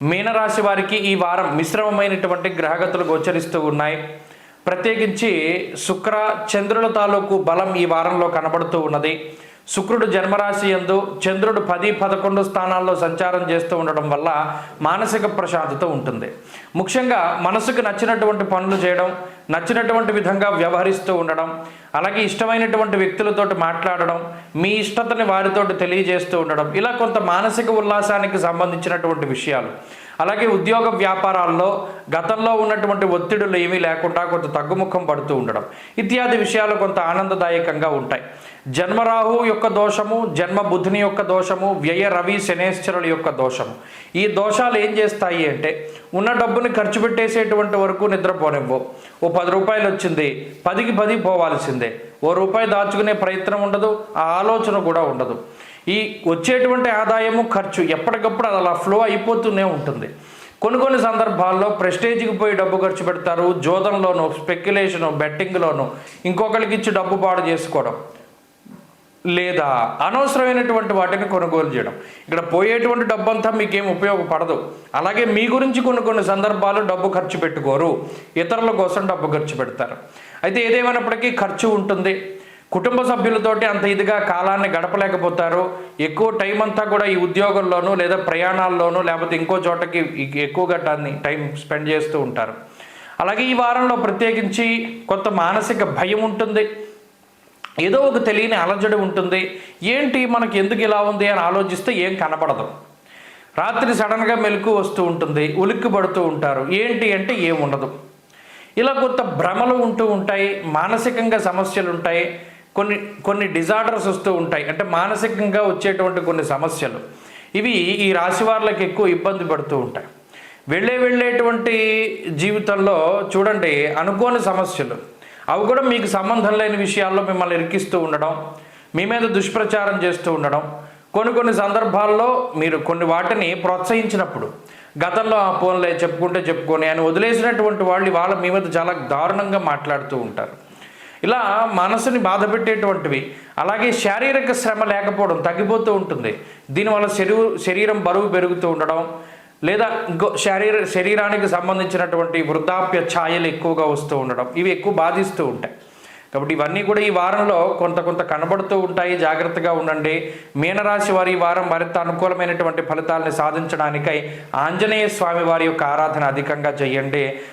మీనరాశి వారికి ఈ వారం మిశ్రమమైనటువంటి గ్రహగతులు గోచరిస్తూ ఉన్నాయి. ప్రత్యేకించి శుక్ర చంద్రుల తాలూకు బలం ఈ వారంలో కనబడుతూ ఉన్నది. శుక్రుడు జన్మరాశి యందు, చంద్రుడు 10, 11 స్థానాల్లో సంచారం చేస్తూ ఉండడం వల్ల మానసిక ప్రశాంతత ఉంటుంది. ముఖ్యంగా మనసుకు నచ్చినటువంటి పనులు చేయడం, నచ్చినటువంటి విధంగా వ్యవహరిస్తూ ఉండడం, అలాగే ఇష్టమైనటువంటి వ్యక్తులతోటి మాట్లాడడం, మీ ఇష్టతని వారితోటి తెలియజేస్తూ ఉండడం, ఇలా కొంత మానసిక ఉల్లాసానికి సంబంధించినటువంటి విషయాలు. అలాగే ఉద్యోగ వ్యాపారాల్లో గతంలో ఉన్నటువంటి ఒత్తిడులు ఏమీ లేకుండా కొంత తగ్గుముఖం పడుతూ ఉండడం ఇత్యాది విషయాలు కొంత ఆనందదాయకంగా ఉంటాయి. జన్మరాహు యొక్క దోషము, జన్మ బుధుని యొక్క దోషము, వ్యయ రవి శనేశ్వరుల యొక్క దోషము, ఈ దోషాలు ఏం చేస్తాయి అంటే ఉన్న డబ్బుని ఖర్చు పెట్టేసేటువంటి వరకు నిద్రపోనివ్వవు. ఓ 10 రూపాయలు వచ్చింది, 10కి 10 పోవాల్సిందే. ఓ రూపాయి దాచుకునే ప్రయత్నం ఉండదు, ఆ ఆలోచన కూడా ఉండదు. ఈ వచ్చేటువంటి ఆదాయము ఖర్చు ఎప్పటికప్పుడు అది అలా ఫ్లో అయిపోతూనే ఉంటుంది. కొన్ని సందర్భాల్లో ప్రెస్టేజ్కి పోయి డబ్బు ఖర్చు పెడతారు, జోదంలోను, స్పెక్యులేషను, బెట్టింగ్లోను, ఇంకొకరికి ఇచ్చి డబ్బు పాడు చేసుకోవడం, లేదా అనవసరమైనటువంటి వాటిని కొనుగోలు చేయడం. ఇక్కడ పోయేటువంటి డబ్బు అంతా మీకేం ఉపయోగపడదు. అలాగే మీ గురించి కొన్ని సందర్భాలు డబ్బు ఖర్చు పెట్టుకోరు, ఇతరుల కోసం డబ్బు ఖర్చు పెడతారు. అయితే ఏదేమైనప్పటికీ ఖర్చు ఉంటుంది. కుటుంబ సభ్యులతోటి అంత ఇదిగా కాలాన్ని గడపలేకపోతారు. ఎక్కువ టైం అంతా కూడా ఈ ఉద్యోగంలోనూ లేదా ప్రయాణాల్లోనూ లేకపోతే ఇంకో చోటకి ఎక్కువగా టైం స్పెండ్ చేస్తూ ఉంటారు. అలాగే ఈ వారంలో ప్రత్యేకించి కొంత మానసిక భయం ఉంటుంది, ఏదో ఒక తెలియని అలజడి ఉంటుంది. ఏంటి మనకి ఎందుకు ఇలా ఉంది అని ఆలోచిస్తే ఏం కనపడదు. రాత్రి సడన్గా మెలకు వస్తూ ఉంటుంది, ఉలిక్కి పడుతూ ఉంటారు. ఏంటి అంటే ఏముండదు. ఇలా కొంత భ్రమలు ఉంటూ ఉంటాయి, మానసికంగా సమస్యలు ఉంటాయి, కొన్ని డిజార్డర్స్ వస్తూ ఉంటాయి. అంటే మానసికంగా వచ్చేటువంటి కొన్ని సమస్యలు ఇవి ఈ రాశి వారికి ఎక్కువ ఇబ్బంది పడుతూ ఉంటాయి. వెళ్ళేటువంటి జీవితంలో చూడండి అనుకోని సమస్యలు, అవి కూడా మీకు సంబంధం లేని విషయాల్లో మిమ్మల్ని ఇరికిస్తూ ఉండడం, మీ మీద దుష్ప్రచారం చేస్తూ ఉండడం, కొన్ని సందర్భాల్లో మీరు కొన్ని వాటిని ప్రోత్సహించినప్పుడు గతంలో ఆ ఫోన్లే చెప్పుకొని అని వదిలేసినటువంటి వాళ్ళు వాళ్ళ మీ మీద చాలా దారుణంగా మాట్లాడుతూ ఉంటారు. ఇలా మనసుని బాధ పెట్టేటువంటివి. అలాగే శారీరక శ్రమ లేకపోవడం, తగ్గిపోతూ ఉంటుంది. దీనివల్ల శరీరం బరువు పెరుగుతూ ఉండడం, లేదా ఇంకో శరీరానికి సంబంధించినటువంటి వృద్ధాప్య ఛాయలు ఎక్కువగా వస్తూ ఉండడం, ఇవి ఎక్కువ బాధిస్తూ ఉంటాయి. కాబట్టి ఇవన్నీ కూడా ఈ వారంలో కొంత కనబడుతూ ఉంటాయి. జాగ్రత్తగా ఉండండి. మీనరాశి వారి ఈ వారం మరింత అనుకూలమైనటువంటి ఫలితాలను సాధించడానికై ఆంజనేయ స్వామి వారి యొక్క ఆరాధన అధికంగా చేయండి.